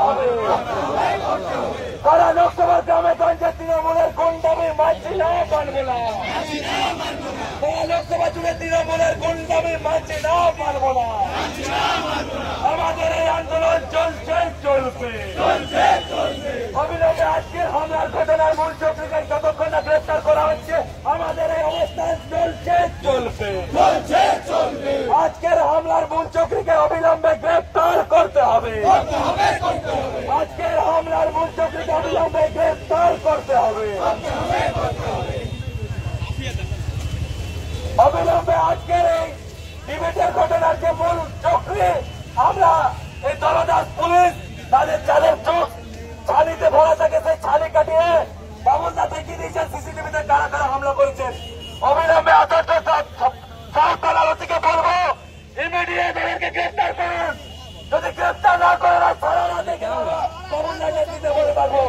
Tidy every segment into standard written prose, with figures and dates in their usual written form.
হবে। সারা লোকসভা গ্রামে গঞ্জে তৃণমূলের গুন্ডামি মানছি না, মানবো না। সারা লোকসভা জুড়ে তৃণমূলের গুন্ডামি মানছি না, মানবো না। আমাদের এই আন্দোলন চলছে, চলবে। অবিলম্বে আজকের হামলার ঘটনার মূল চক্রীকে যতক্ষণ না গ্রেফতার করা হচ্ছে আমাদের এই অবস্থান চলছে, চলবে। আজকের হামলার মূল চক্রীকে অবিলম্বে গ্রেফতার করতে হবে। আজকের হামলার মূল চক্রীকে অবিলম্বে গ্রেফতার করতে হবে। অবিলম্বে আজকের এই ডিবেটের ঘটনার যে মূল চক্রী, আমরা এই দলদাস পুলিশ তাদের চালের চোখ ছানিতে ভরা থাকে, সেই ছানি কাটিয়ে ব্যবস্থা দেখিয়ে দিয়েছেন। সিসিটিভিতে কারা কারা হামলা করেছেন। অবিলম্বে সাউথ আদালতকে বলবো ইমিডিয়েট এদেরকে গ্রেফতার করুন। যদি গ্রেফতার না করেন সারা রাতে কমন্ডার নেতৃত্বে বলে পারবো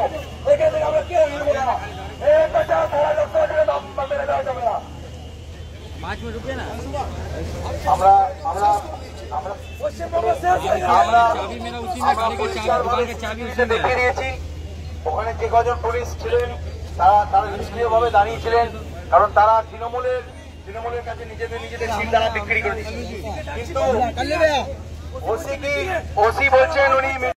এখান থেকে আমরা কেউ নিব না। এই কথা সারা লোকসভা মেনে দেওয়া যাবে না। আমরা আমরা দেখিয়ে দিয়েছি ওখানে যে কজন পুলিশ ছিলেন তারা নিষ্ক্রিয়ভাবে দাঁড়িয়েছিলেন, কারণ তারা তৃণমূলের কাছে নিজেদের সিট তারা বিক্রি করে দিচ্ছেন। কিন্তু ওসি বলছেন উনি